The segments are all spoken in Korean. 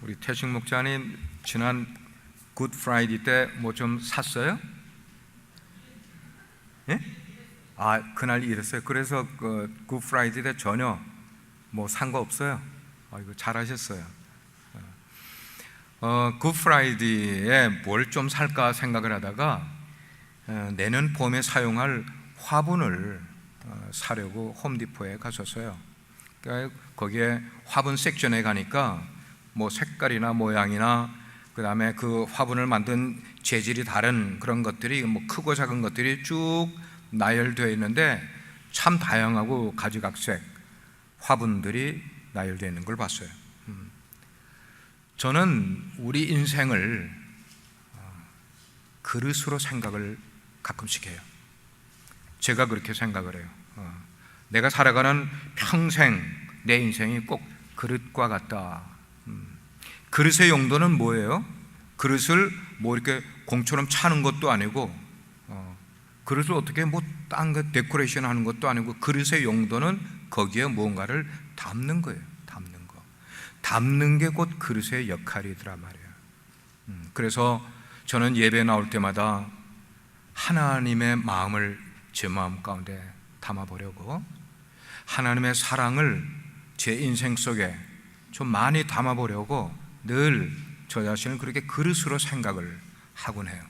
우리 태식 목사님 지난 굿 프라이데이 때 뭐 좀 샀어요? 예? 그날 일했어요. 그래서 굿 프라이데이 때 전혀 뭐 산 거 없어요. 이거 잘하셨어요. 굿 프라이데이에 뭘 좀 살까 생각을 하다가 내년 봄에 사용할 화분을 사려고 홈디포에 갔었어요. 그러니까 거기에 화분 섹션에 가니까 뭐 색깔이나 모양이나 그 다음에 그 화분을 만든 재질이 다른 그런 것들이 뭐 크고 작은 것들이 쭉 나열되어 있는데 참 다양하고 가지각색 화분들이 나열되어 있는 걸 봤어요. 저는 우리 인생을 그릇으로 생각을 가끔씩 해요. 제가 그렇게 생각을 해요. 내가 살아가는 평생 내 인생이 꼭 그릇과 같다. 그릇의 용도는 뭐예요? 그릇을 뭐 이렇게 공처럼 차는 것도 아니고 그릇을 어떻게 뭐 딴 거 데코레이션 하는 것도 아니고 그릇의 용도는 거기에 뭔가를 담는 거예요. 담는 거. 담는 게 곧 그릇의 역할이더라 말이에요. 그래서 저는 예배 나올 때마다 하나님의 마음을 제 마음 가운데 담아보려고, 하나님의 사랑을 제 인생 속에 좀 많이 담아보려고 늘 저 자신을 그렇게 그릇으로 생각을 하곤 해요.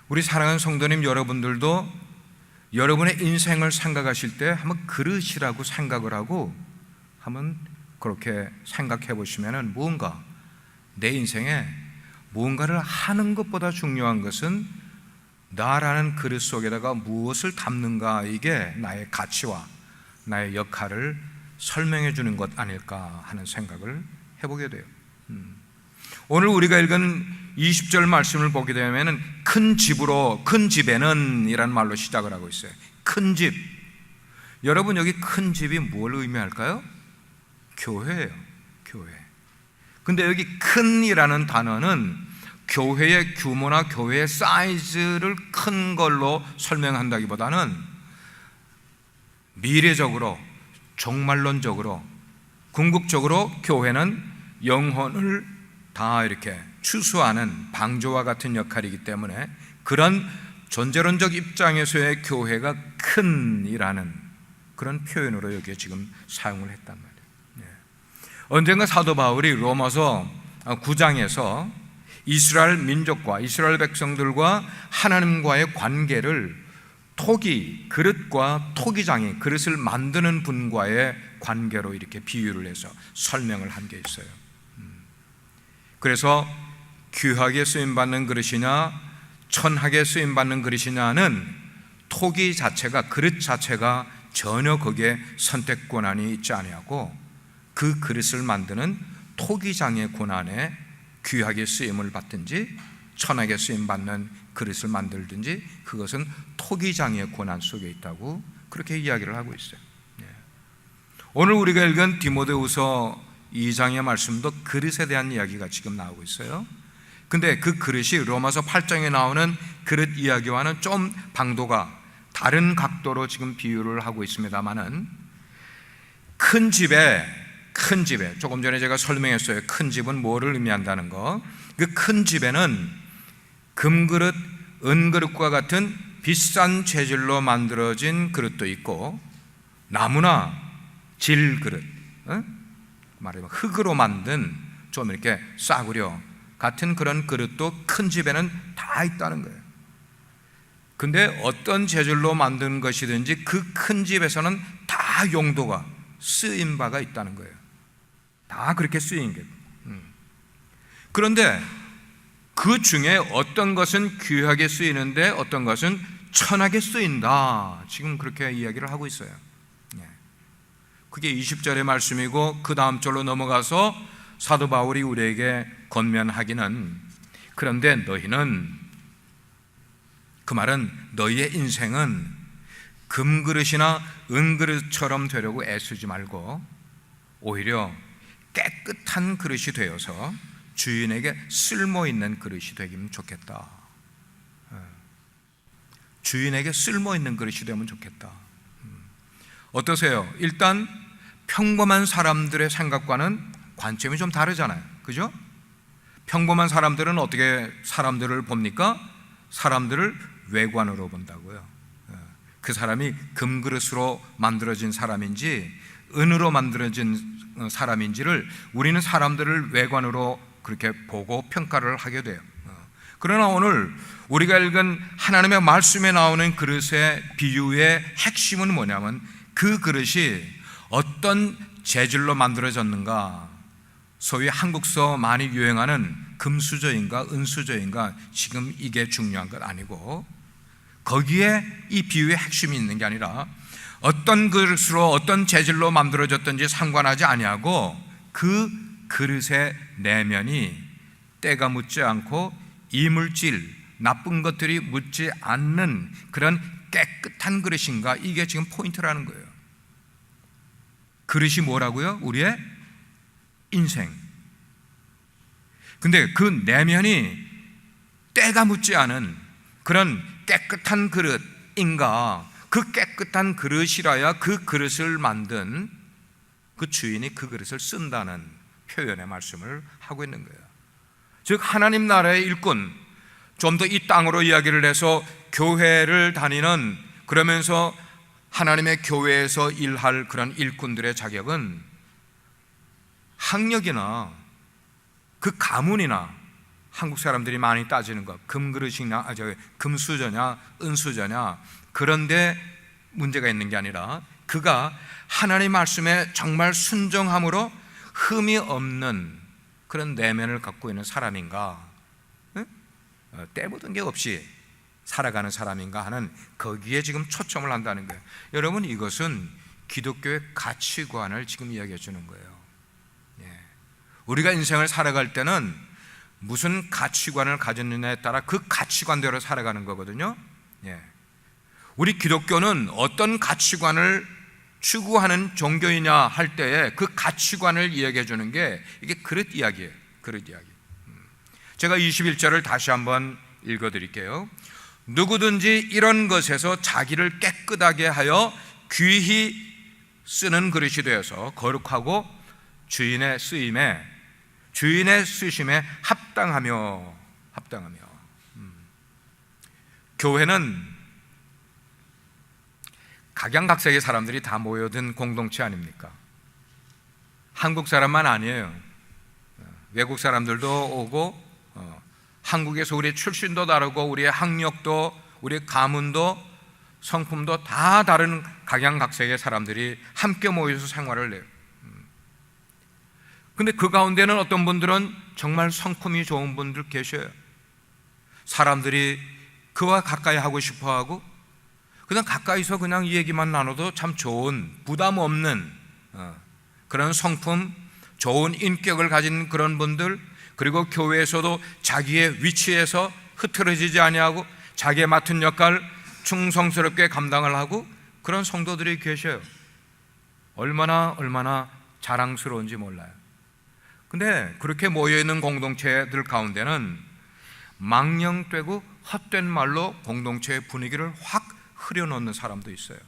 우리 사랑하는 성도님 여러분들도 여러분의 인생을 생각하실 때 한번 그릇이라고 생각을 하고 한번 그렇게 생각해 보시면은 무언가 내 인생에 무언가를 하는 것보다 중요한 것은 나라는 그릇 속에다가 무엇을 담는가, 이게 나의 가치와 나의 역할을 설명해 주는 것 아닐까 하는 생각을 해보게 돼요. 오늘 우리가 읽은 20절 말씀을 보게 되면 큰 집으로, 큰 집에는 이라는 말로 시작을 하고 있어요. 큰 집. 여러분, 여기 큰 집이 뭘 의미할까요? 교회예요. 교회. 근데 여기 큰이라는 단어는 교회의 규모나 교회의 사이즈를 큰 걸로 설명한다기보다는 미래적으로, 종말론적으로, 궁극적으로 교회는 영혼을 다 이렇게 추수하는 방주와 같은 역할이기 때문에 그런 존재론적 입장에서의 교회가 큰이라는 그런 표현으로 여기에 지금 사용을 했단 말이에요. 언젠가 사도 바울이 로마서 9장에서 이스라엘 민족과 이스라엘 백성들과 하나님과의 관계를 토기, 그릇과 토기장이 그릇을 만드는 분과의 관계로 이렇게 비유를 해서 설명을 한 게 있어요. 그래서 귀하게 쓰임받는 그릇이냐 천하게 쓰임받는 그릇이냐는 토기 자체가, 그릇 자체가 전혀 거기에 선택 권한이 있지 아니하고 그 그릇을 만드는 토기장의 권한에 귀하게 쓰임을 받든지 천하게 쓰임받는 그릇을 만들든지 그것은 토기장의 권한 속에 있다고 그렇게 이야기를 하고 있어요. 오늘 우리가 읽은 디모데후서 2장의 말씀도 그릇에 대한 이야기가 지금 나오고 있어요. 근데 그 그릇이 로마서 8장에 나오는 그릇 이야기와는 좀 방도가 다른 각도로 지금 비유를 하고 있습니다만은 큰 집에 조금 전에 제가 설명했어요. 큰 집은 뭐를 의미한다는 거. 그 큰 집에는 금그릇, 은그릇과 같은 비싼 재질로 만들어진 그릇도 있고 나무나 질그릇, 말하자면 흙으로 만든 좀 이렇게 싸구려 같은 그런 그릇도 큰 집에는 다 있다는 거예요. 근데 어떤 재질로 만든 것이든지 그 큰 집에서는 다 용도가 쓰인 바가 있다는 거예요. 다 그렇게 쓰인 게. 그런데 그 중에 어떤 것은 귀하게 쓰이는데 어떤 것은 천하게 쓰인다, 지금 그렇게 이야기를 하고 있어요. 그게 20절의 말씀이고 그 다음 절로 넘어가서 사도 바울이 우리에게 권면하기는, 그런데 너희는, 그 말은 너희의 인생은 금그릇이나 은그릇처럼 되려고 애쓰지 말고 오히려 깨끗한 그릇이 되어서 주인에게 쓸모있는 그릇이 되기면 좋겠다. 주인에게 쓸모있는 그릇이 되면 좋겠다. 어떠세요? 일단 평범한 사람들의 생각과는 관점이 좀 다르잖아요. 그죠? 평범한 사람들은 어떻게 사람들을 봅니까? 사람들을 외관으로 본다고요. 그 사람이 금그릇으로 만들어진 사람인지 은으로 만들어진 사람인지를 우리는 사람들을 외관으로 그렇게 보고 평가를 하게 돼요. 그러나 오늘 우리가 읽은 하나님의 말씀에 나오는 그릇의 비유의 핵심은 뭐냐면 그 그릇이 어떤 재질로 만들어졌는가, 소위 한국서 많이 유행하는 금수저인가 은수저인가, 지금 이게 중요한 것 아니고 거기에 이 비유의 핵심이 있는 게 아니라 어떤 그릇으로 어떤 재질로 만들어졌든지 상관하지 아니하고 그 그릇의 내면이 때가 묻지 않고 이물질, 나쁜 것들이 묻지 않는 그런 깨끗한 그릇인가, 이게 지금 포인트라는 거예요. 그릇이 뭐라고요? 우리의 인생. 근데 그 내면이 때가 묻지 않은 그런 깨끗한 그릇인가, 그 깨끗한 그릇이라야 그 그릇을 만든 그 주인이 그 그릇을 쓴다는 표현의 말씀을 하고 있는 거예요. 즉 하나님 나라의 일꾼, 좀 더 이 땅으로 이야기를 해서 교회를 다니는, 그러면서 하나님의 교회에서 일할 그런 일꾼들의 자격은 학력이나 그 가문이나, 한국 사람들이 많이 따지는 것, 금그릇이냐, 금수저냐 은수저냐, 그런데 문제가 있는 게 아니라 그가 하나님 말씀에 정말 순종함으로 흠이 없는 그런 내면을 갖고 있는 사람인가, 때 묻은 게 없이 살아가는 사람인가 하는, 거기에 지금 초점을 한다는 거예요. 여러분, 이것은 기독교의 가치관을 지금 이야기해 주는 거예요. 우리가 인생을 살아갈 때는 무슨 가치관을 가졌느냐에 따라 그 가치관대로 살아가는 거거든요. 우리 기독교는 어떤 가치관을 추구하는 종교이냐 할 때에 그 가치관을 이야기해 주는 게 이게 그릇 이야기예요. 그릇 이야기. 제가 21절을 다시 한번 읽어 드릴게요. 누구든지 이런 것에서 자기를 깨끗하게 하여 귀히 쓰는 그릇이 되어서 거룩하고 주인의 쓰심에 합당하며. 교회는 각양각색의 사람들이 다 모여든 공동체 아닙니까? 한국 사람만 아니에요. 외국 사람들도 오고, 한국에서 우리의 출신도 다르고, 우리의 학력도, 우리의 가문도, 성품도 다 다른 각양각색의 사람들이 함께 모여서 생활을 해요. 근데 그 가운데는 어떤 분들은 정말 성품이 좋은 분들 계셔요. 사람들이 그와 가까이 하고 싶어하고, 그냥 가까이서 그냥 이 얘기만 나눠도 참 좋은, 부담 없는 그런 성품, 좋은 인격을 가진 그런 분들, 그리고 교회에서도 자기의 위치에서 흐트러지지 아니하고 자기의 맡은 역할 충성스럽게 감당을 하고 그런 성도들이 계셔요. 얼마나 자랑스러운지 몰라요. 근데 그렇게 모여있는 공동체들 가운데는 망령되고 헛된 말로 공동체의 분위기를 확 흐려놓는 사람도 있어요.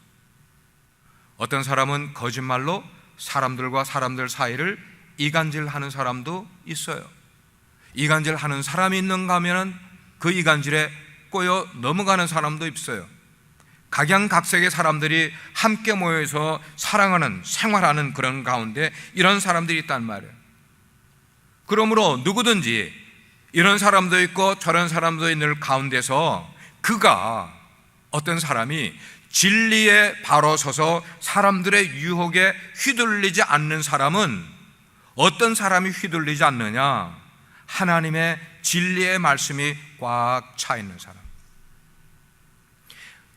어떤 사람은 거짓말로 사람들과 사람들 사이를 이간질하는 사람도 있어요. 이간질하는 사람이 있는가 하면 그 이간질에 꼬여 넘어가는 사람도 있어요. 각양각색의 사람들이 함께 모여서 사랑하는, 생활하는 그런 가운데 이런 사람들이 있단 말이에요. 그러므로 누구든지 이런 사람도 있고 저런 사람도 있는 가운데서 그가, 어떤 사람이 진리에 바로 서서 사람들의 유혹에 휘둘리지 않는 사람은, 어떤 사람이 휘둘리지 않느냐? 하나님의 진리의 말씀이 꽉 차 있는 사람.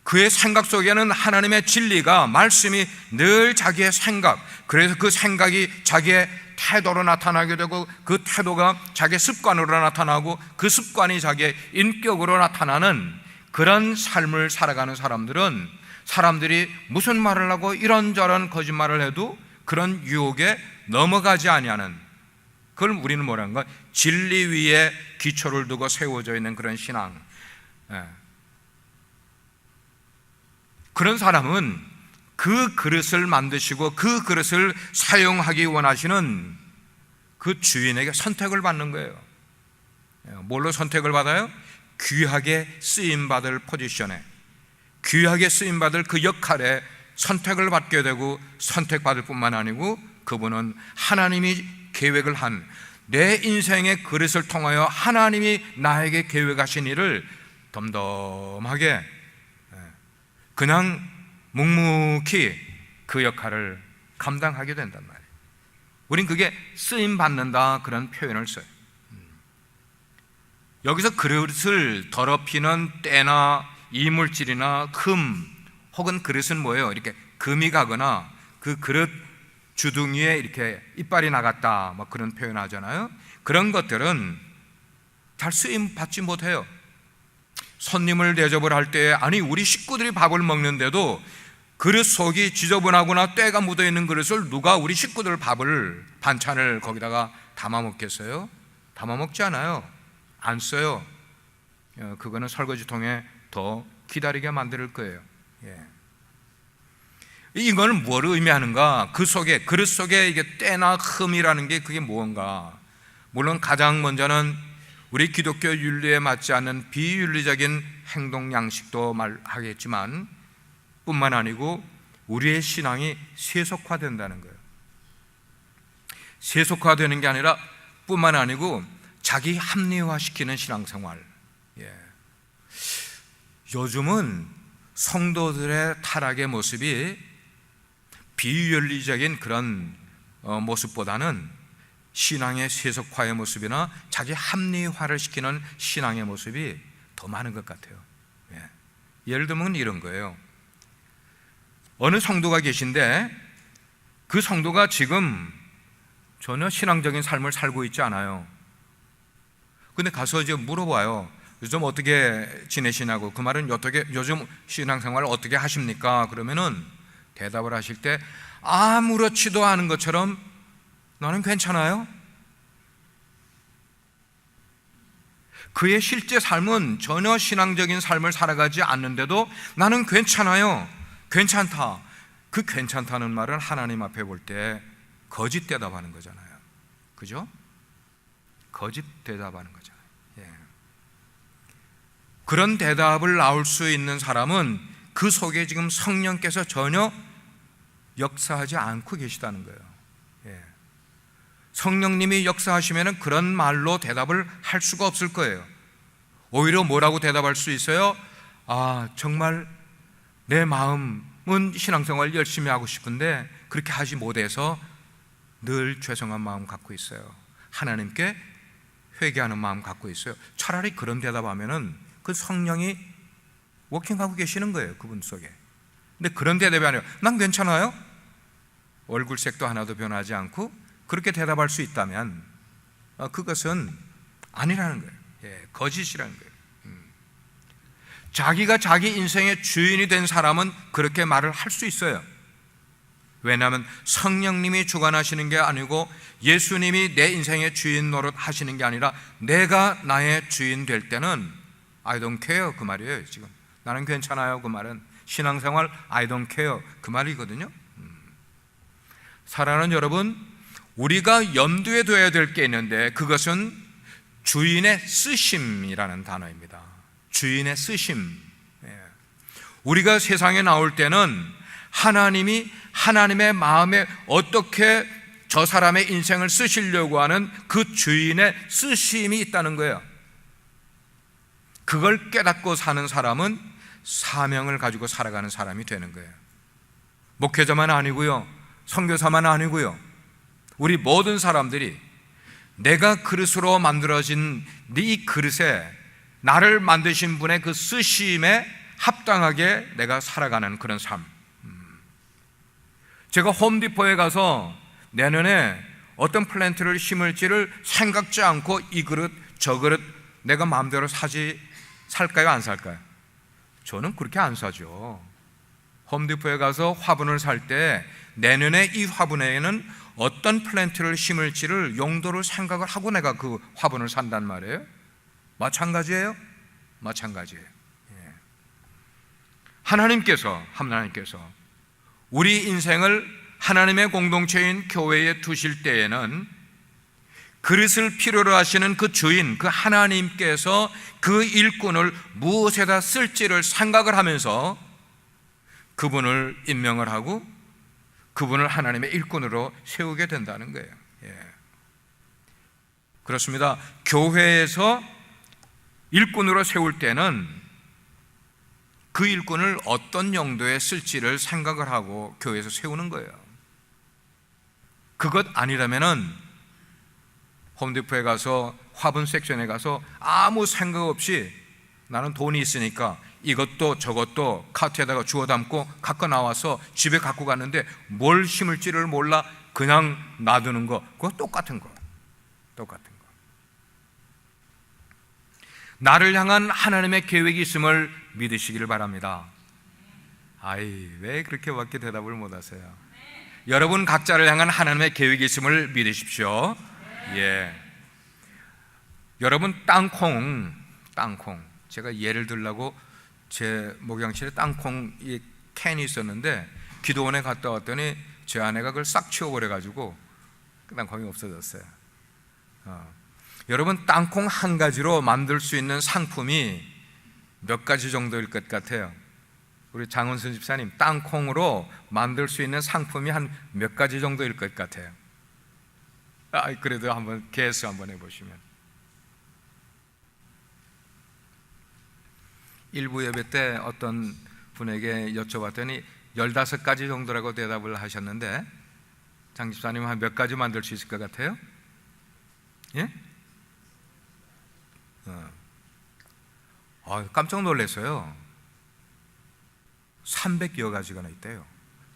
그의 생각 속에는 하나님의 진리가, 말씀이 늘 자기의 생각, 그래서 그 생각이 자기의 태도로 나타나게 되고, 그 태도가 자기의 습관으로 나타나고, 그 습관이 자기의 인격으로 나타나는 그런 삶을 살아가는 사람들은, 사람들이 무슨 말을 하고 이런저런 거짓말을 해도 그런 유혹에 넘어가지 아니하는, 그걸 우리는 뭐라는 거야? 진리 위에 기초를 두고 세워져 있는 그런 신앙. 그런 사람은 그 그릇을 만드시고 그 그릇을 사용하기 원하시는 그 주인에게 선택을 받는 거예요. 뭘로 선택을 받아요? 귀하게 쓰임받을 포지션에, 귀하게 쓰임받을 그 역할에 선택을 받게 되고, 선택받을 뿐만 아니고 그분은 하나님이 계획을 한 내 인생의 그릇을 통하여 하나님이 나에게 계획하신 일을 덤덤하게 그냥 묵묵히 그 역할을 감당하게 된단 말이에요. 우린 그게 쓰임받는다 그런 표현을 써요. 여기서 그릇을 더럽히는 때나 이물질이나 금, 혹은 그릇은 뭐예요? 이렇게 금이 가거나 그 그릇 주둥이에 이렇게 이빨이 나갔다, 뭐 그런 표현 하잖아요. 그런 것들은 잘 쓰임 받지 못해요. 손님을 대접을 할 때, 아니 우리 식구들이 밥을 먹는데도 그릇 속이 지저분하거나 때가 묻어 있는 그릇을 누가 우리 식구들 밥을, 반찬을 거기다가 담아 먹겠어요? 담아 먹지 않아요. 안 써요. 그거는 설거지통에 더 기다리게 만들 거예요. 이거는 뭘 의미하는가? 그 속에, 그릇 속에 이게 때나 흠이라는 게 그게 무언가? 물론 가장 먼저는 우리 기독교 윤리에 맞지 않는 비윤리적인 행동 양식도 말하겠지만, 뿐만 아니고 우리의 신앙이 세속화된다는 거예요. 세속화되는 게 아니라 뿐만 아니고 자기 합리화시키는 신앙생활. 요즘은 성도들의 타락의 모습이 비윤리적인 그런 모습보다는 신앙의 세속화의 모습이나 자기 합리화를 시키는 신앙의 모습이 더 많은 것 같아요. 예를 들면 이런 거예요. 어느 성도가 계신데 그 성도가 지금 전혀 신앙적인 삶을 살고 있지 않아요. 근데 가서 이제 물어봐요. 요즘 어떻게 지내시냐고. 그 말은 어떻게, 요즘 신앙생활 어떻게 하십니까? 그러면은 대답을 하실 때 아무렇지도 않은 것처럼 나는 괜찮아요. 그의 실제 삶은 전혀 신앙적인 삶을 살아가지 않는데도 나는 괜찮아요, 괜찮다. 그 괜찮다는 말은 하나님 앞에 볼 때 거짓 대답하는 거잖아요. 그죠? 거짓 대답하는 거잖아요. 그런 대답을 나올 수 있는 사람은 그 속에 지금 성령께서 전혀 역사하지 않고 계시다는 거예요. 성령님이 역사하시면 그런 말로 대답을 할 수가 없을 거예요. 오히려 뭐라고 대답할 수 있어요? 아, 정말 내 마음은 신앙생활 열심히 하고 싶은데 그렇게 하지 못해서 늘 죄송한 마음 갖고 있어요. 하나님께 회개하는 마음 갖고 있어요. 차라리 그런 대답하면은 그 성령이 워킹하고 계시는 거예요, 그분 속에. 근데 그런 대답이 아니라 난 괜찮아요, 얼굴색도 하나도 변하지 않고, 그렇게 대답할 수 있다면 그것은 아니라는 거예요. 거짓이라는 거예요. 자기가 자기 인생의 주인이 된 사람은 그렇게 말을 할 수 있어요. 왜냐하면 성령님이 주관하시는 게 아니고 예수님이 내 인생의 주인 노릇 하시는 게 아니라 내가 나의 주인 될 때는 I don't care 그 말이에요. 지금 나는 괜찮아요 그 말은 신앙생활 I don't care 그 말이거든요. 사랑하는 여러분, 우리가 염두에 둬야 될 게 있는데 그것은 주인의 쓰심이라는 단어입니다. 주인의 쓰심. 우리가 세상에 나올 때는 하나님이 하나님의 마음에 어떻게 저 사람의 인생을 쓰시려고 하는 그 주인의 쓰심이 있다는 거예요. 그걸 깨닫고 사는 사람은 사명을 가지고 살아가는 사람이 되는 거예요. 목회자만 아니고요, 선교사만 아니고요, 우리 모든 사람들이 내가 그릇으로 만들어진 이 그릇에 나를 만드신 분의 그 쓰심에 합당하게 내가 살아가는 그런 삶. 제가 홈디포에 가서 내년에 어떤 플랜트를 심을지를 생각지 않고 이 그릇 저 그릇 내가 마음대로 살까요 안 살까요? 저는 그렇게 안 사죠. 홈디포에 가서 화분을 살 때 내년에 이 화분에는 어떤 플랜트를 심을지를 용도를 생각을 하고 내가 그 화분을 산단 말이에요. 마찬가지예요. 마찬가지예요. 하나님께서 우리 인생을 하나님의 공동체인 교회에 두실 때에는 그릇을 필요로 하시는 그 주인, 그 하나님께서 그 일꾼을 무엇에다 쓸지를 생각을 하면서 그분을 임명을 하고 그분을 하나님의 일꾼으로 세우게 된다는 거예요. 그렇습니다. 교회에서 일꾼으로 세울 때는 그 일꾼을 어떤 용도에 쓸지를 생각을 하고 교회에서 세우는 거예요. 그것 아니라면은 홈디포에 가서 화분 섹션에 가서 아무 생각 없이 나는 돈이 있으니까 이것도 저것도 카트에다가 주워 담고 갖고 나와서 집에 갖고 갔는데 뭘 심을지를 몰라 그냥 놔두는 거, 그거 똑같은 거. 나를 향한 하나님의 계획이 있음을 믿으시기를 바랍니다. 왜 그렇게밖에 대답을 못 하세요? 여러분 각자를 향한 하나님의 계획이 있음을 믿으십시오. 여러분 땅콩 제가 예를 들려고 제 목양실에 땅콩 이 캔이 있었는데 기도원에 갔다 왔더니 제 아내가 그걸 싹 치워버려가지고 땅콩이 없어졌어요. 여러분 땅콩 한 가지로 만들 수 있는 상품이 몇 가지 정도일 것 같아요? 우리 장원순 집사님, 땅콩으로 만들 수 있는 상품이 한 몇 가지 정도일 것 같아요? 그래도 한번 개수 한번 해보시면, 일부 예배 때 어떤 분에게 여쭤봤더니 15가지 정도라고 대답을 하셨는데 장 집사님 한 몇 가지 만들 수 있을 것 같아요? 깜짝 놀랐어요. 300여 가지가 있대요.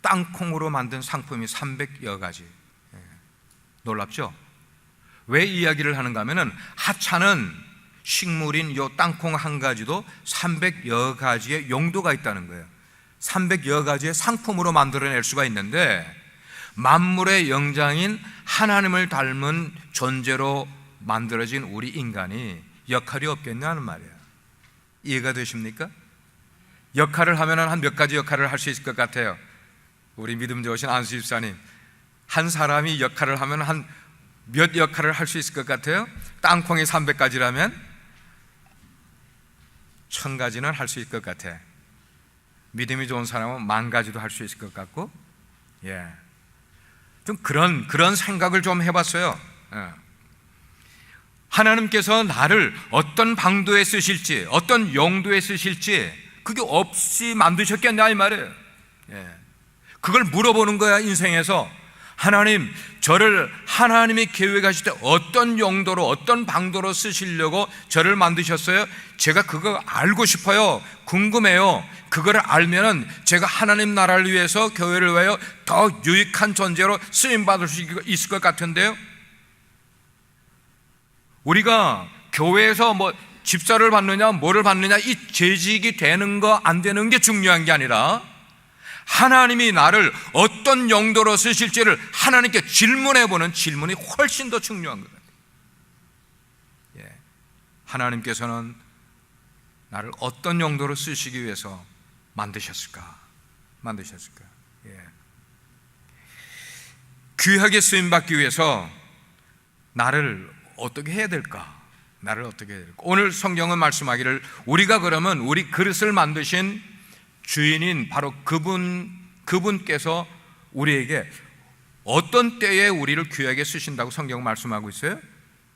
땅콩으로 만든 상품이 300여 가지. 놀랍죠? 왜 이야기를 하는가 하면은 하찮은 식물인 요 땅콩 한 가지도 300여 가지의 용도가 있다는 거예요. 300여 가지의 상품으로 만들어낼 수가 있는데 만물의 영장인 하나님을 닮은 존재로 만들어진 우리 인간이 역할이 없겠냐는 말이에요. 이해가 되십니까? 역할을 하면 한 몇 가지 역할을 할 수 있을 것 같아요. 우리 믿음 좋으신 안수 집사님, 한 사람이 역할을 하면 한 몇 역할을 할 수 있을 것 같아요? 땅콩이 300가지라면 1000가지는 할 수 있을 것 같아. 믿음이 좋은 사람은 10,000가지도 할 수 있을 것 같고, 좀 그런 생각을 좀 해봤어요. 하나님께서 나를 어떤 방도에 쓰실지, 어떤 용도에 쓰실지 그게 없이 만드셨겠냐 이 말이에요. 그걸 물어보는 거야. 인생에서 하나님, 저를 하나님이 계획하실 때 어떤 용도로, 어떤 방도로 쓰시려고 저를 만드셨어요? 제가 그거 알고 싶어요. 궁금해요. 그걸 알면은 제가 하나님 나라를 위해서, 교회를 위하여 더 유익한 존재로 쓰임받을 수 있을 것 같은데요. 우리가 교회에서 뭐 집사를 받느냐 뭐를 받느냐 이 재직이 되는 거 안 되는 게 중요한 게 아니라 하나님이 나를 어떤 용도로 쓰실지를 하나님께 질문해보는 질문이 훨씬 더 중요한 것 같아요. 하나님께서는 나를 어떤 용도로 쓰시기 위해서 만드셨을까? 귀하게 쓰임받기 위해서 나를 어떻게 해야 될까? 오늘 성경은 말씀하기를 우리가 그러면 우리 그릇을 만드신 주인인 바로 그분께서 우리에게 어떤 때에 우리를 귀하게 쓰신다고 성경은 말씀하고 있어요?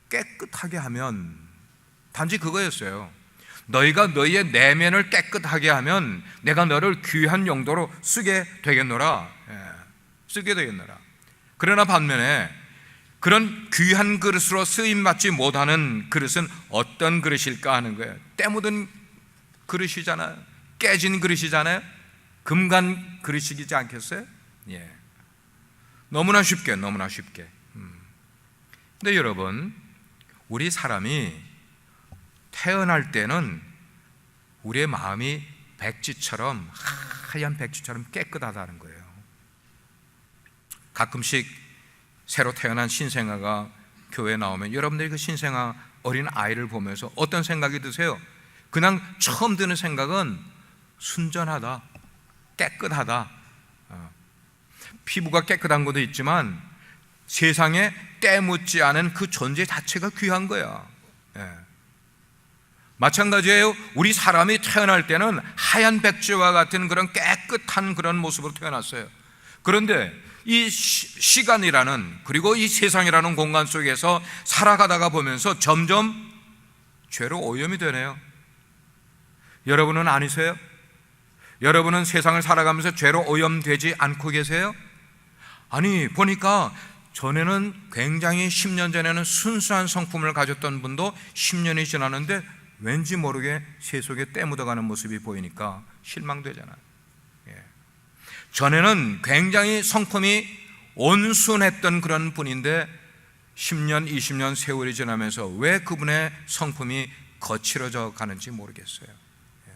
깨끗하게 하면, 단지 그거였어요. 너희가 너희의 내면을 깨끗하게 하면 내가 너를 귀한 용도로 쓰게 되겠노라. 그러나 반면에 그런 귀한 그릇으로 쓰임받지 못하는 그릇은 어떤 그릇일까 하는 거예요. 때 묻은 그릇이잖아요. 깨진 그릇이잖아요. 금간 그릇이지 않겠어요? 너무나 쉽게. 근데 여러분, 우리 사람이 태어날 때는 우리의 마음이 백지처럼, 하얀 백지처럼 깨끗하다는 거예요. 가끔씩 새로 태어난 신생아가 교회에 나오면 여러분들이 그 신생아 어린 아이를 보면서 어떤 생각이 드세요? 그냥 처음 드는 생각은 순전하다, 깨끗하다. 피부가 깨끗한 것도 있지만 세상에 때묻지 않은 그 존재 자체가 귀한 거야. 예. 마찬가지예요. 우리 사람이 태어날 때는 하얀 백지와 같은 그런 깨끗한 그런 모습으로 태어났어요. 그런데 이 시간이라는, 그리고 이 세상이라는 공간 속에서 살아가다가 보면서 점점 죄로 오염이 되네요. 여러분은 아니세요? 여러분은 세상을 살아가면서 죄로 오염되지 않고 계세요? 아니, 보니까 전에는 굉장히 10년 전에는 순수한 성품을 가졌던 분도 10년이 지났는데 왠지 모르게 세 속에 때 묻어가는 모습이 보이니까 실망되잖아요. 예. 전에는 굉장히 성품이 온순했던 그런 분인데 10년, 20년 세월이 지나면서 왜 그분의 성품이 거칠어져 가는지 모르겠어요. 예.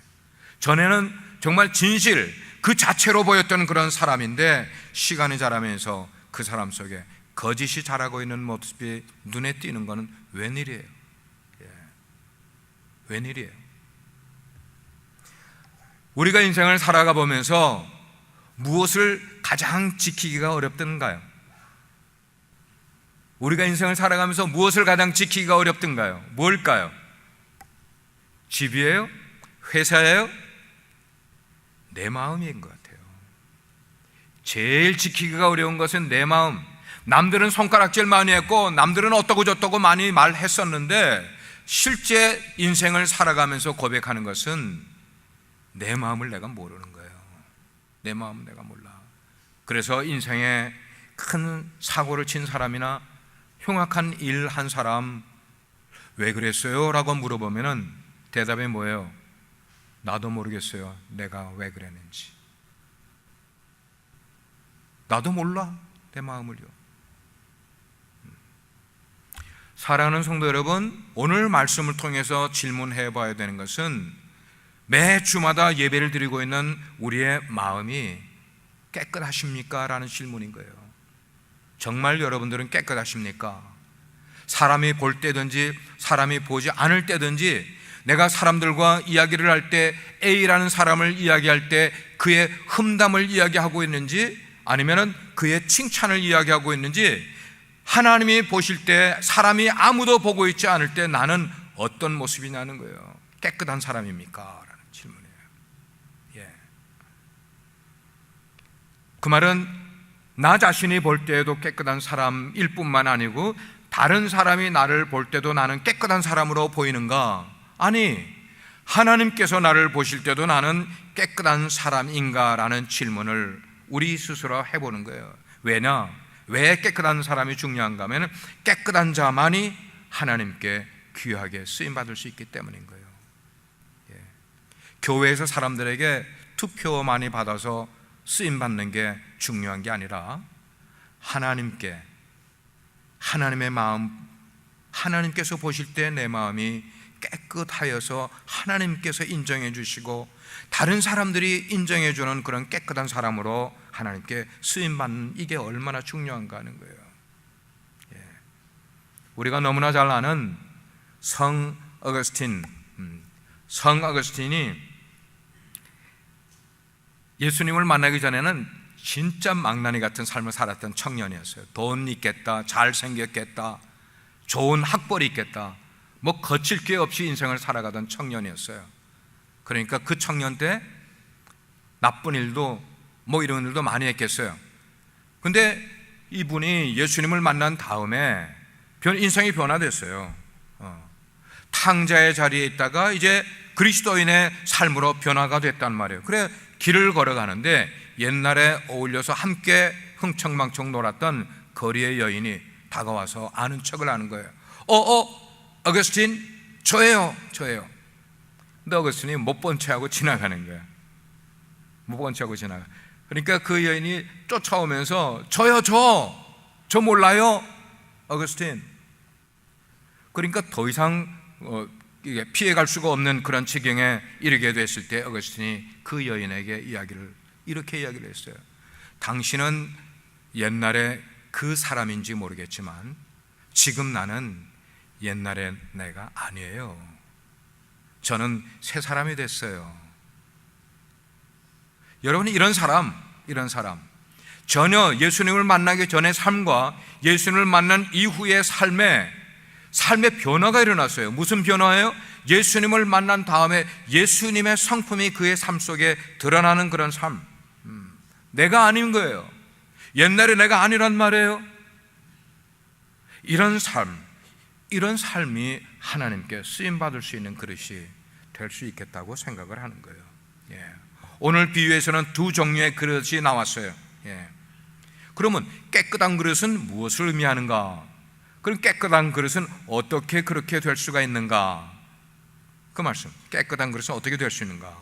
전에는 정말 진실 그 자체로 보였던 그런 사람인데 시간이 자라면서 그 사람 속에 거짓이 자라고 있는 모습이 눈에 띄는 것은 웬일이에요? 예. 웬일이에요? 우리가 인생을 살아가 보면서 무엇을 가장 지키기가 어렵던가요? 우리가 인생을 살아가면서 무엇을 가장 지키기가 어렵던가요? 뭘까요? 집이에요? 회사예요? 내 마음인 것 같아요. 제일 지키기가 어려운 것은 내 마음. 남들은 손가락질 많이 했고 남들은 어떠고 저떠고 많이 말했었는데 실제 인생을 살아가면서 고백하는 것은 내 마음을 내가 모르는 거예요. 내 마음을 내가 몰라. 그래서 인생에 큰 사고를 친 사람이나 흉악한 일 한 사람 왜 그랬어요? 라고 물어보면 대답이 뭐예요? 나도 모르겠어요. 내가 왜 그랬는지. 나도 몰라. 내 마음을요. 사랑하는 성도 여러분, 오늘 말씀을 통해서 질문해 봐야 되는 것은 매 주마다 예배를 드리고 있는 우리의 마음이 깨끗하십니까? 라는 질문인 거예요. 정말 여러분들은 깨끗하십니까? 사람이 볼 때든지 사람이 보지 않을 때든지 내가 사람들과 이야기를 할 때 A라는 사람을 이야기할 때 그의 흠담을 이야기하고 있는지 아니면 그의 칭찬을 이야기하고 있는지 하나님이 보실 때 사람이 아무도 보고 있지 않을 때 나는 어떤 모습이 나는 거예요? 깨끗한 사람입니까? 라는 질문이에요. 예. 그 말은 나 자신이 볼 때에도 깨끗한 사람일 뿐만 아니고 다른 사람이 나를 볼 때도 나는 깨끗한 사람으로 보이는가? 아니, 하나님께서 나를 보실 때도 나는 깨끗한 사람인가? 라는 질문을 우리 스스로 해보는 거예요. 왜냐? 왜 깨끗한 사람이 중요한가 하면 깨끗한 자만이 하나님께 귀하게 쓰임받을 수 있기 때문인 거예요. 예. 교회에서 사람들에게 투표 많이 받아서 쓰임받는 게 중요한 게 아니라 하나님께, 하나님의 마음, 하나님께서 보실 때 내 마음이 깨끗하여서 하나님께서 인정해 주시고 다른 사람들이 인정해 주는 그런 깨끗한 사람으로 하나님께 쓰임받는, 이게 얼마나 중요한가 하는 거예요. 예. 우리가 너무나 잘 아는 성 어거스틴이 예수님을 만나기 전에는 진짜 망나니 같은 삶을 살았던 청년이었어요. 돈 있겠다, 잘생겼겠다, 좋은 학벌이 있겠다, 뭐 거칠 게 없이 인생을 살아가던 청년이었어요. 그러니까 그 청년 때 나쁜 일도 뭐 이런 일도 많이 했겠어요. 근데 이분이 예수님을 만난 다음에 인생이 변화됐어요. 탕자의 자리에 있다가 이제 그리스도인의 삶으로 변화가 됐단 말이에요. 그래 길을 걸어가는데 옛날에 어울려서 함께 흥청망청 놀았던 거리의 여인이 다가와서 아는 척을 하는 거예요. 어거스틴, 저예요. 근데 어거스틴이 못 본 채하고 지나가는 거야. 못 본 채하고 지나가. 그러니까 그 여인이 쫓아오면서 저요, 저 몰라요, 어거스틴. 그러니까 더 이상 피해갈 수가 없는 그런 지경에 이르게 됐을 때 어거스틴이 그 여인에게 이렇게 이야기를 했어요. 당신은 옛날에 그 사람인지 모르겠지만 지금 나는 옛날의 내가 아니에요. 저는 새 사람이 됐어요. 여러분, 이런 사람 전혀 예수님을 만나기 전의 삶과 예수님을 만난 이후의 삶의 변화가 일어났어요. 무슨 변화예요? 예수님을 만난 다음에 예수님의 성품이 그의 삶 속에 드러나는 그런 삶. 내가 아닌 거예요. 옛날에 내가 아니란 말이에요. 이런 삶이 하나님께 쓰임받을 수 있는 그릇이 될 수 있겠다고 생각을 하는 거예요. 오늘 비유에서는 두 종류의 그릇이 나왔어요. 그러면 깨끗한 그릇은 무엇을 의미하는가? 그럼 깨끗한 그릇은 어떻게 그렇게 될 수가 있는가? 그 말씀, 깨끗한 그릇은 어떻게 될 수 있는가?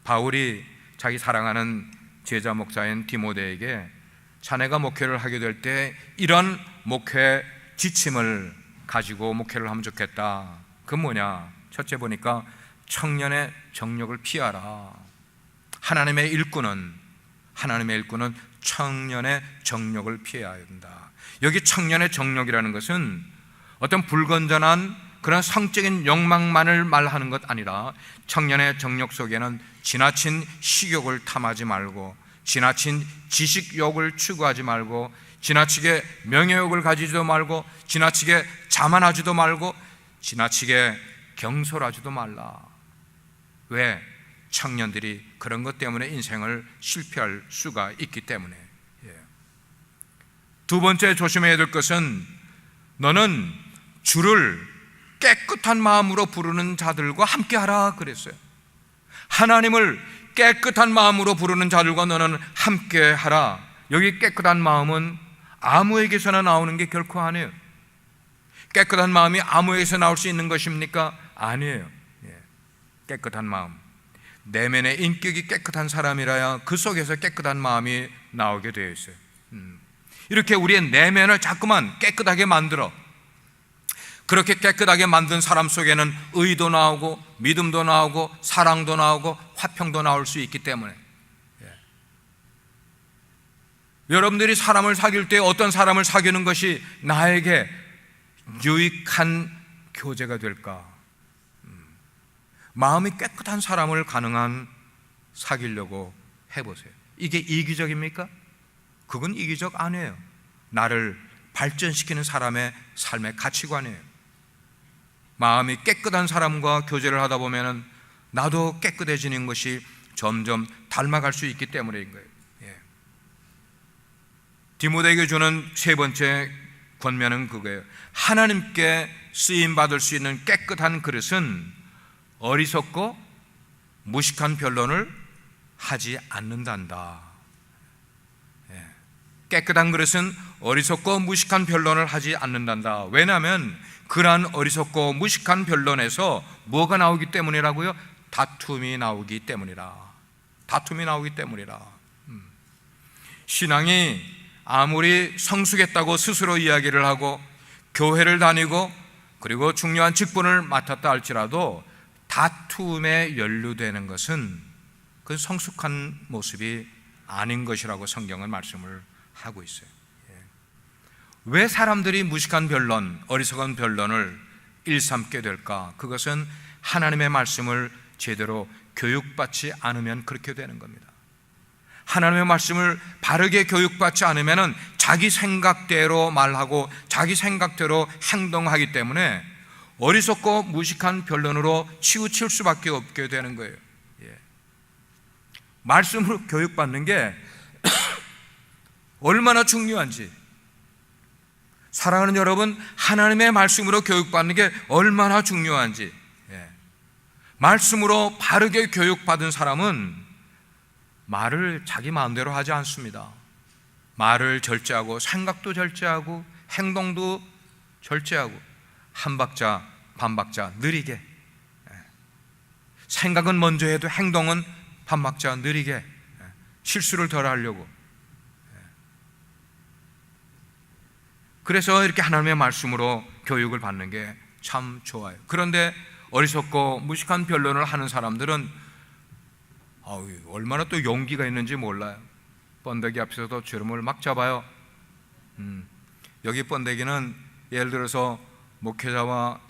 바울이 자기 사랑하는 제자 목사인 디모데에게 자네가 목회를 하게 될 때 이런 목회 지침을 가지고 목회를 하면 좋겠다. 그 뭐냐? 첫째 보니까 청년의 정욕을 피하라. 하나님의 일꾼은 청년의 정욕을 피해야 한다. 여기 청년의 정욕이라는 것은 어떤 불건전한 그런 성적인 욕망만을 말하는 것 아니라 청년의 정욕 속에는 지나친 식욕을 탐하지 말고, 지나친 지식욕을 추구하지 말고, 지나치게 명예욕을 가지지도 말고, 지나치게 자만하지도 말고, 지나치게 경솔하지도 말라. 왜? 청년들이 그런 것 때문에 인생을 실패할 수가 있기 때문에. 두 번째 조심해야 될 것은 너는 주를 깨끗한 마음으로 부르는 자들과 함께하라 그랬어요. 하나님을 깨끗한 마음으로 부르는 자들과 너는 함께하라. 여기 깨끗한 마음은 아무에게서나 나오는 게 결코 아니에요. 깨끗한 마음이 아무에게서 나올 수 있는 것입니까? 아니에요. 깨끗한 마음, 내면의 인격이 깨끗한 사람이라야 그 속에서 깨끗한 마음이 나오게 되어 있어요. 이렇게 우리의 내면을 자꾸만 깨끗하게 만들어, 그렇게 깨끗하게 만든 사람 속에는 의도 나오고 믿음도 나오고 사랑도 나오고 화평도 나올 수 있기 때문에. 여러분들이 사람을 사귈 때 어떤 사람을 사귀는 것이 나에게 유익한 교제가 될까? 마음이 깨끗한 사람을 가능한 사귀려고 해보세요. 이게 이기적입니까? 그건 이기적 아니에요. 나를 발전시키는 사람의 삶의 가치관이에요. 마음이 깨끗한 사람과 교제를 하다 보면 나도 깨끗해지는 것이 점점 닮아갈 수 있기 때문인 거예요. 디모데에게 주는 세 번째 권면은 그거예요. 하나님께 쓰임받을 수 있는 깨끗한 그릇은 어리석고 무식한 변론을 하지 않는단다. 깨끗한 그릇은 어리석고 무식한 변론을 하지 않는단다. 왜냐하면 그러한 어리석고 무식한 변론에서 뭐가 나오기 때문이라고요? 다툼이 나오기 때문이라. 신앙이 아무리 성숙했다고 스스로 이야기를 하고 교회를 다니고 그리고 중요한 직분을 맡았다 할지라도 다툼에 연루되는 것은 그 성숙한 모습이 아닌 것이라고 성경은 말씀을 하고 있어요. 왜 사람들이 무식한 변론, 어리석은 변론을 일삼게 될까? 그것은 하나님의 말씀을 제대로 교육받지 않으면 그렇게 되는 겁니다. 하나님의 말씀을 바르게 교육받지 않으면 자기 생각대로 말하고 자기 생각대로 행동하기 때문에 어리석고 무식한 변론으로 치우칠 수밖에 없게 되는 거예요. 말씀으로 교육받는 게 얼마나 중요한지, 사랑하는 여러분, 하나님의 말씀으로 교육받는 게 얼마나 중요한지. 말씀으로 바르게 교육받은 사람은 말을 자기 마음대로 하지 않습니다. 말을 절제하고 생각도 절제하고 행동도 절제하고 한 박자 반 박자 느리게, 생각은 먼저 해도 행동은 반 박자 느리게, 실수를 덜 하려고. 그래서 이렇게 하나님의 말씀으로 교육을 받는 게 참 좋아요. 그런데 어리석고 무식한 변론을 하는 사람들은 얼마나 또 용기가 있는지 몰라요. 번데기 앞에서도 주름을 막 잡아요. 여기 번데기는 예를 들어서 목회자와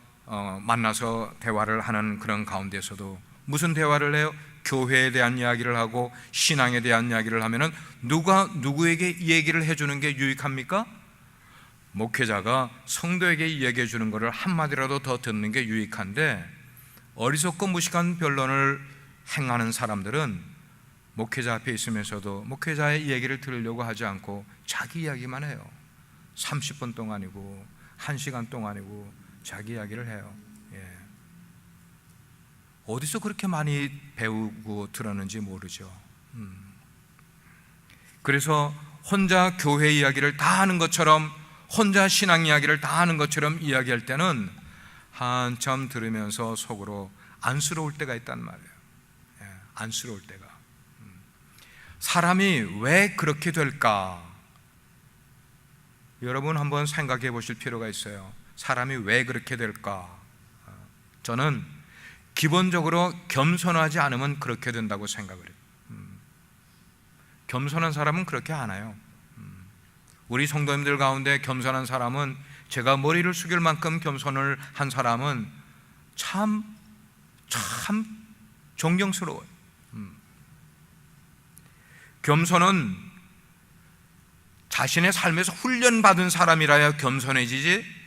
만나서 대화를 하는 그런 가운데서도 무슨 대화를 해요? 교회에 대한 이야기를 하고 신앙에 대한 이야기를 하면은 누가 누구에게 얘기를 해주는 게 유익합니까? 목회자가 성도에게 이야기해 주는 것을 한마디라도 더 듣는 게 유익한데, 어리석고 무식한 변론을 행하는 사람들은 목회자 앞에 있으면서도 목회자의 얘기를 들으려고 하지 않고 자기 이야기만 해요. 30분 동안이고 1시간 동안이고 자기 이야기를 해요. 어디서 그렇게 많이 배우고 들었는지 모르죠. 그래서 혼자 교회 이야기를 다 하는 것처럼, 혼자 신앙 이야기를 다 하는 것처럼 이야기할 때는 한참 들으면서 속으로 안쓰러울 때가 있단 말이에요. 안쓰러울 때가. 사람이 왜 그렇게 될까? 여러분 한번 생각해 보실 필요가 있어요. 사람이 왜 그렇게 될까? 저는 기본적으로 겸손하지 않으면 그렇게 된다고 생각을 해요. 겸손한 사람은 그렇게 안 해요. 우리 성도님들 가운데 겸손한 사람은, 제가 머리를 숙일 만큼 겸손을 한 사람은 참 존경스러워요. 겸손은 자신의 삶에서 훈련받은 사람이라야 겸손해지지,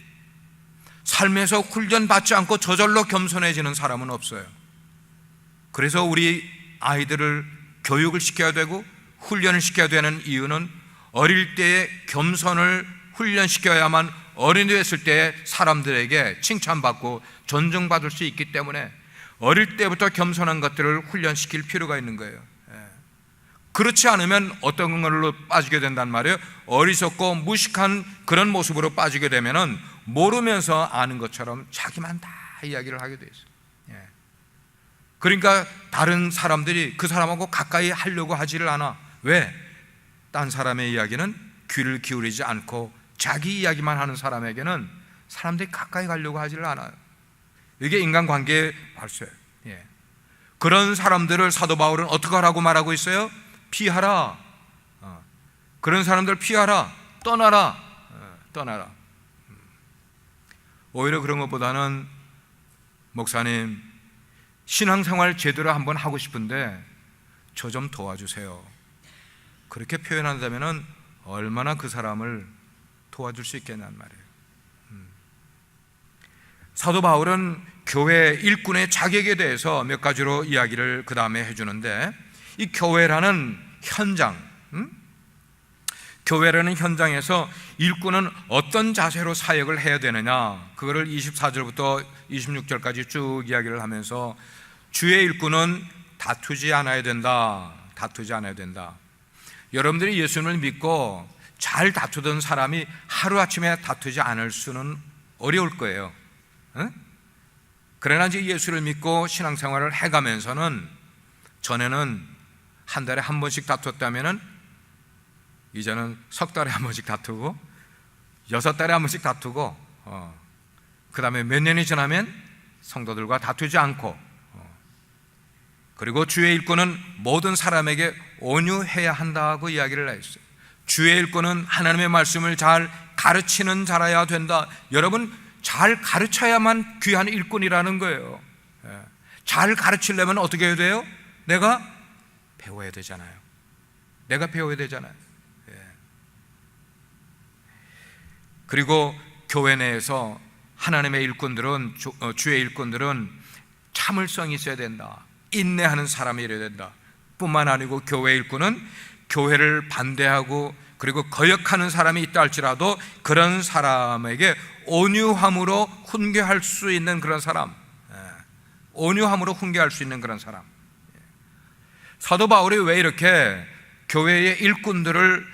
삶에서 훈련받지 않고 저절로 겸손해지는 사람은 없어요. 그래서 우리 아이들을 교육을 시켜야 되고 훈련을 시켜야 되는 이유는, 어릴 때에 겸손을 훈련시켜야만 어른이 됐을 때 사람들에게 칭찬받고 존중받을 수 있기 때문에 어릴 때부터 겸손한 것들을 훈련시킬 필요가 있는 거예요. 그렇지 않으면 어떤 걸로 빠지게 된단 말이에요. 어리석고 무식한 그런 모습으로 빠지게 되면은 모르면서 아는 것처럼 자기만 다 이야기를 하게 돼 있어요. 그러니까 다른 사람들이 그 사람하고 가까이 하려고 하지를 않아. 왜? 딴 사람의 이야기는 귀를 기울이지 않고 자기 이야기만 하는 사람에게는 사람들이 가까이 가려고 하지를 않아요. 이게 인간관계의 발소예요. 그런 사람들을 사도 바울은 어떻게 하라고 말하고 있어요? 피하라. 그런 사람들 피하라. 떠나라. 떠나라. 오히려 그런 것보다는, 목사님 신앙생활 제대로 한번 하고 싶은데 저 좀 도와주세요, 그렇게 표현한다면 얼마나 그 사람을 도와줄 수 있겠냔 말이에요. 사도 바울은 교회 일꾼의 자격에 대해서 몇 가지로 이야기를 그 다음에 해주는데, 이 교회라는 현장, 교회라는 현장에서 일꾼은 어떤 자세로 사역을 해야 되느냐, 그거를 24절부터 26절까지 쭉 이야기를 하면서, 주의 일꾼은 다투지 않아야 된다. 다투지 않아야 된다. 여러분들이 예수님을 믿고 잘 다투던 사람이 하루아침에 다투지 않을 수는 어려울 거예요. 그러나 이제 예수를 믿고 신앙생활을 해가면서는, 전에는 한 달에 한 번씩 다퉜다면은 이제는 석 달에 한 번씩 다투고 6달에 한 번씩 다투고, 그 다음에 몇 년이 지나면 성도들과 다투지 않고, 그리고 주의 일꾼은 모든 사람에게 온유해야 한다고 이야기를 했어요. 주의 일꾼은 하나님의 말씀을 잘 가르치는 자라야 된다. 여러분, 잘 가르쳐야만 귀한 일꾼이라는 거예요. 잘 가르치려면 어떻게 해야 돼요? 내가 배워야 되잖아요. 내가 배워야 되잖아요. 그리고 교회 내에서 하나님의 일꾼들은, 주의 일꾼들은 참을성이 있어야 된다. 인내하는 사람이 이래야 된다. 뿐만 아니고 교회 일꾼은 교회를 반대하고 그리고 거역하는 사람이 있다 할지라도 그런 사람에게 온유함으로 훈계할 수 있는 그런 사람, 온유함으로 훈계할 수 있는 그런 사람. 사도 바울이 왜 이렇게 교회의 일꾼들을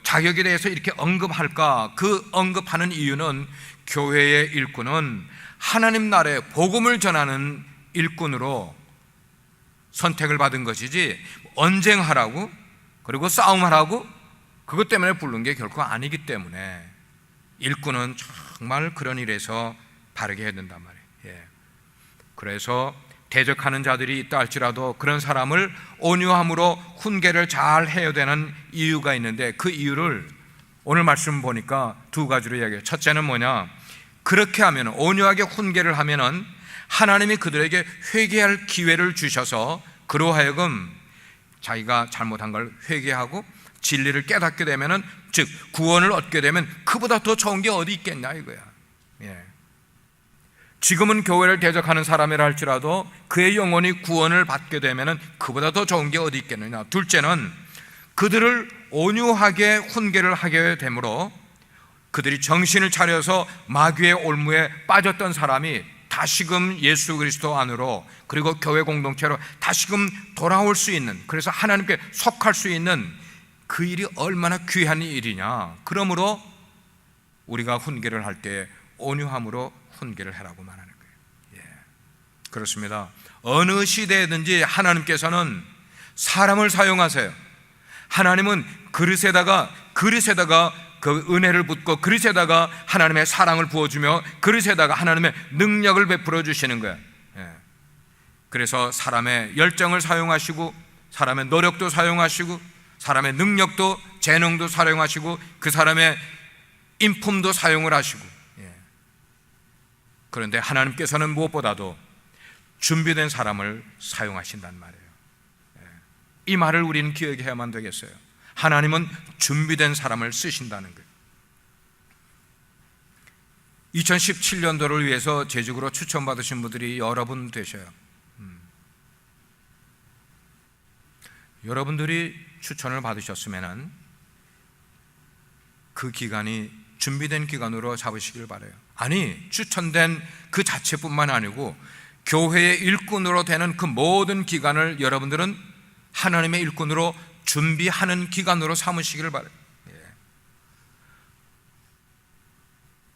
자격에 대해서 이렇게 언급할까? 그 언급하는 이유는, 교회의 일꾼은 하나님 나라의 복음을 전하는 일꾼으로 선택을 받은 것이지, 언쟁하라고 그리고 싸움하라고 그것 때문에 부른 게 결코 아니기 때문에, 일꾼은 정말 그런 일에서 바르게 해야 된단 말이에요. 그래서 대적하는 자들이 있다 할지라도 그런 사람을 온유함으로 훈계를 잘 해야 되는 이유가 있는데, 그 이유를 오늘 말씀 보니까 두 가지로 이야기해요. 첫째는 뭐냐? 그렇게 하면, 온유하게 훈계를 하면은 하나님이 그들에게 회개할 기회를 주셔서 그로 하여금 자기가 잘못한 걸 회개하고 진리를 깨닫게 되면은, 즉 구원을 얻게 되면 그보다 더 좋은 게 어디 있겠냐 이거야. 지금은 교회를 대적하는 사람이라 할지라도 그의 영혼이 구원을 받게 되면은 그보다 더 좋은 게 어디 있겠느냐. 둘째는 그들을 온유하게 훈계를 하게 되므로 그들이 정신을 차려서 마귀의 올무에 빠졌던 사람이 다시금 예수 그리스도 안으로, 그리고 교회 공동체로 다시금 돌아올 수 있는, 그래서 하나님께 속할 수 있는 그 일이 얼마나 귀한 일이냐. 그러므로 우리가 훈계를 할 때 온유함으로 훈계를 하라고 말하는 거예요. 그렇습니다. 어느 시대든지 하나님께서는 사람을 사용하세요. 하나님은 그릇에다가 그 은혜를 붓고, 그릇에다가 하나님의 사랑을 부어주며, 그릇에다가 하나님의 능력을 베풀어 주시는 거예요. 그래서 사람의 열정을 사용하시고, 사람의 노력도 사용하시고, 사람의 능력도, 재능도 사용하시고, 그 사람의 인품도 사용을 하시고. 그런데 하나님께서는 무엇보다도 준비된 사람을 사용하신단 말이에요. 이 말을 우리는 기억해야만 되겠어요. 하나님은 준비된 사람을 쓰신다는 거예요. 2017년도를 위해서 재직으로 추천받으신 분들이 여러분 되셔요. 여러분들이 추천을 받으셨으면 그 기간이 준비된 기간으로 잡으시길 바라요. 아니, 추천된 그 자체뿐만 아니고 교회의 일꾼으로 되는 그 모든 기간을 여러분들은 하나님의 일꾼으로 준비하는 기간으로 삼으시기를 바라요.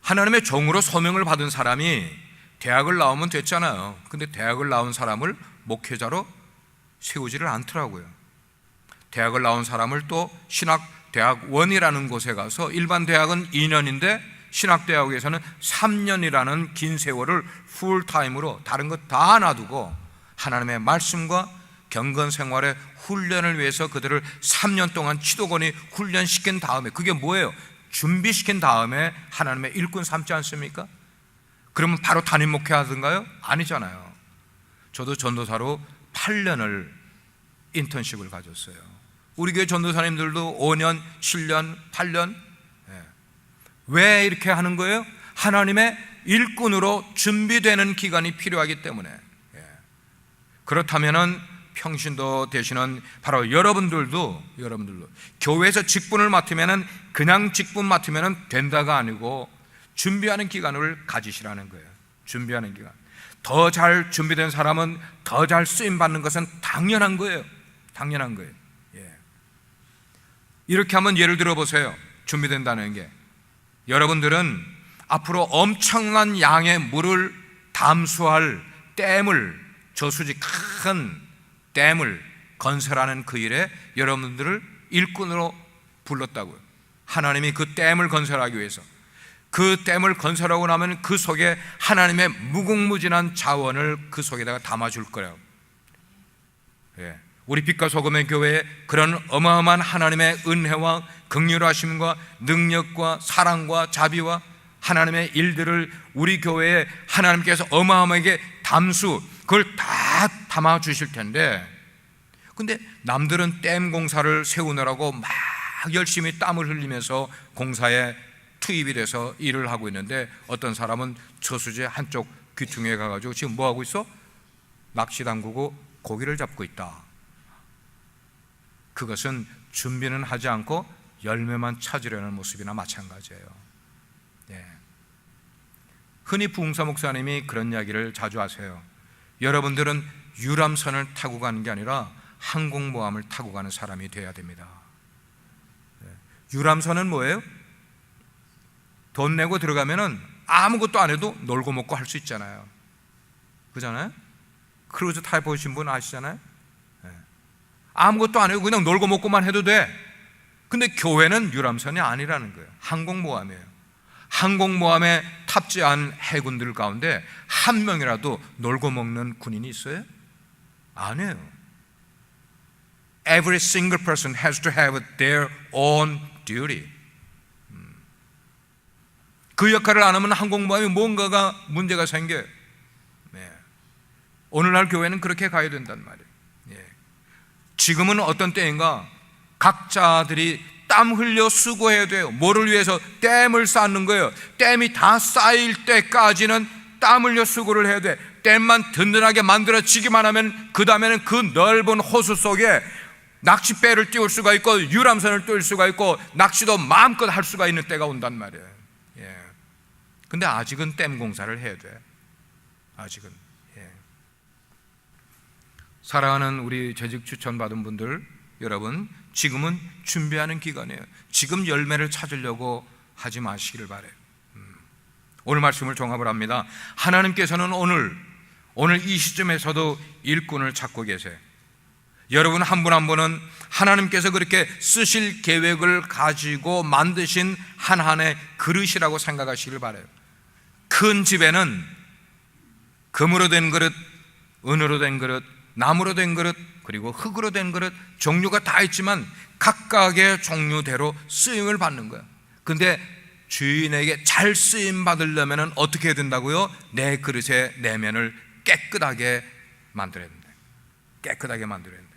하나님의 종으로 소명을 받은 사람이 대학을 나오면 됐잖아요. 근데 대학을 나온 사람을 목회자로 세우지를 않더라고요. 대학을 나온 사람을 또 신학대학원이라는 곳에 가서, 일반 대학은 2년인데 신학대학에서는 3년이라는 긴 세월을 풀타임으로 다른 것 다 놔두고 하나님의 말씀과 경건 생활의 훈련을 위해서 그들을 3년 동안 치도건이 훈련시킨 다음에, 그게 뭐예요? 준비시킨 다음에 하나님의 일꾼 삼지 않습니까? 그러면 바로 담임 목회 하던가요? 아니잖아요. 저도 전도사로 8년을 인턴십을 가졌어요. 우리 교회 전도사님들도 5년, 7년, 8년. 왜 이렇게 하는 거예요? 하나님의 일꾼으로 준비되는 기간이 필요하기 때문에. 그렇다면은 평신도 되시는 바로 여러분들도 교회에서 직분을 맡으면은 그냥 직분 맡으면은 된다가 아니고 준비하는 기간을 가지시라는 거예요. 준비하는 기간. 더 잘 준비된 사람은 더 잘 쓰임 받는 것은 당연한 거예요. 당연한 거예요. 이렇게 한번 예를 들어 보세요. 준비된다는 게, 여러분들은 앞으로 엄청난 양의 물을 담수할 댐을, 저수지 큰 댐을 건설하는 그 일에 여러분들을 일꾼으로 불렀다고요. 하나님이 그 댐을 건설하기 위해서, 그 댐을 건설하고 나면 그 속에 하나님의 무궁무진한 자원을 그 속에다가 담아줄 거라고. 우리 빛과 소금의 교회에 그런 어마어마한 하나님의 은혜와 긍휼하심과 능력과 사랑과 자비와 하나님의 일들을 우리 교회에 하나님께서 어마어마하게 그걸 다 담아 주실 텐데, 근데 남들은 댐 공사를 세우느라고 막 열심히 땀을 흘리면서 공사에 투입이 돼서 일을 하고 있는데, 어떤 사람은 저수지 한쪽 귀퉁이에 가가지고 지금 뭐 하고 있어? 낚시 담그고 고기를 잡고 있다. 그것은 준비는 하지 않고 열매만 찾으려는 모습이나 마찬가지예요. 흔히 부흥사 목사님이 그런 이야기를 자주 하세요. 여러분들은 유람선을 타고 가는 게 아니라 항공모함을 타고 가는 사람이 되어야 됩니다. 유람선은 뭐예요? 돈 내고 들어가면은 아무것도 안 해도 놀고 먹고 할 수 있잖아요. 그잖아요? 크루즈 타보신 분 아시잖아요? 아무것도 안 해도 그냥 놀고 먹고만 해도 돼. 근데 교회는 유람선이 아니라는 거예요. 항공모함이에요. 항공모함에 탑재한 해군들 가운데 한 명이라도 놀고 먹는 군인이 있어요? 아니에요. Every single person has to have their own duty. 그 역할을 안 하면 항공모함이 뭔가가 문제가 생겨요. 오늘날 교회는 그렇게 가야 된단 말이에요. 지금은 어떤 때인가? 각자들이 땀 흘려 수고해야 돼요. 뭐를 위해서? 댐을 쌓는 거예요. 댐이 다 쌓일 때까지는 땀 흘려 수고를 해야 돼. 댐만 든든하게 만들어지기만 하면 그 다음에는 그 넓은 호수 속에 낚싯배를 띄울 수가 있고 유람선을 띄울 수가 있고 낚시도 마음껏 할 수가 있는 때가 온단 말이에요. 예. 근데 아직은 댐 공사를 해야 돼. 아직은. 예. 사랑하는 우리 재직 추천받은 분들 여러분, 지금은 준비하는 기간이에요. 지금 열매를 찾으려고 하지 마시기를 바라요. 오늘 말씀을 종합을 합니다. 하나님께서는 오늘 이 시점에서도 일꾼을 찾고 계세요. 여러분 한 분 한 분은 하나님께서 그렇게 쓰실 계획을 가지고 만드신 하나의 그릇이라고 생각하시길 바라요. 큰 집에는 금으로 된 그릇, 은으로 된 그릇, 나무로 된 그릇, 그리고 흙으로 된 그릇, 종류가 다 있지만 각각의 종류대로 쓰임을 받는 거예요. 근데 주인에게 잘 쓰임 받으려면 어떻게 해야 된다고요? 내 그릇의 내면을 깨끗하게 만들어야 된다. 깨끗하게 만들어야 된다.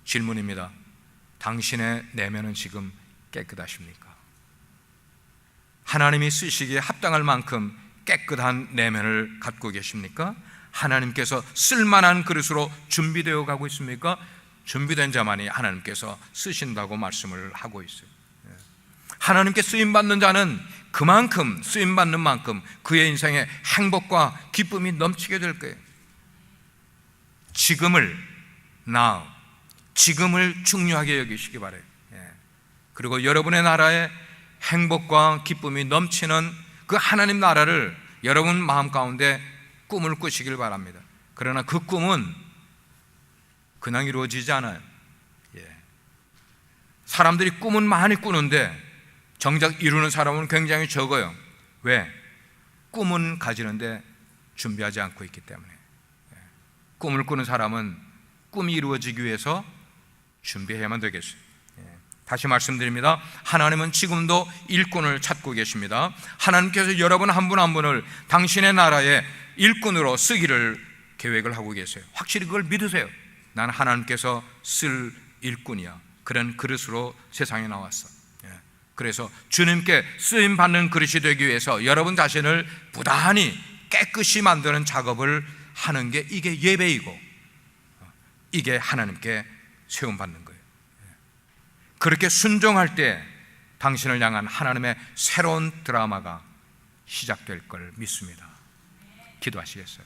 질문입니다. 당신의 내면은 지금 깨끗하십니까? 하나님이 쓰시기에 합당할 만큼 깨끗한 내면을 갖고 계십니까? 하나님께서 쓸만한 그릇으로 준비되어 가고 있습니까? 준비된 자만이 하나님께서 쓰신다고 말씀을 하고 있어요. 하나님께 쓰임받는 자는 그만큼 쓰임받는 만큼 그의 인생에 행복과 기쁨이 넘치게 될 거예요. 지금을 중요하게 여기시기 바라요. 그리고 여러분의 나라에 행복과 기쁨이 넘치는 그 하나님 나라를 여러분 마음 가운데 꿈을 꾸시길 바랍니다. 그러나 그 꿈은 그냥 이루어지지 않아요. 사람들이 꿈은 많이 꾸는데 정작 이루는 사람은 굉장히 적어요. 왜? 꿈은 가지는데 준비하지 않고 있기 때문에. 꿈을 꾸는 사람은 꿈이 이루어지기 위해서 준비해야만 되겠어요. 다시 말씀드립니다. 하나님은 지금도 일꾼을 찾고 계십니다. 하나님께서 여러분 한 분 한 분을 당신의 나라의 일꾼으로 쓰기를 계획을 하고 계세요. 확실히 그걸 믿으세요. 나는 하나님께서 쓸 일꾼이야. 그런 그릇으로 세상에 나왔어. 그래서 주님께 쓰임받는 그릇이 되기 위해서 여러분 자신을 부단히 깨끗이 만드는 작업을 하는 게 이게 예배이고 이게 하나님께 세움받는 거예요. 그렇게 순종할 때 당신을 향한 하나님의 새로운 드라마가 시작될 걸 믿습니다. 기도하시겠어요?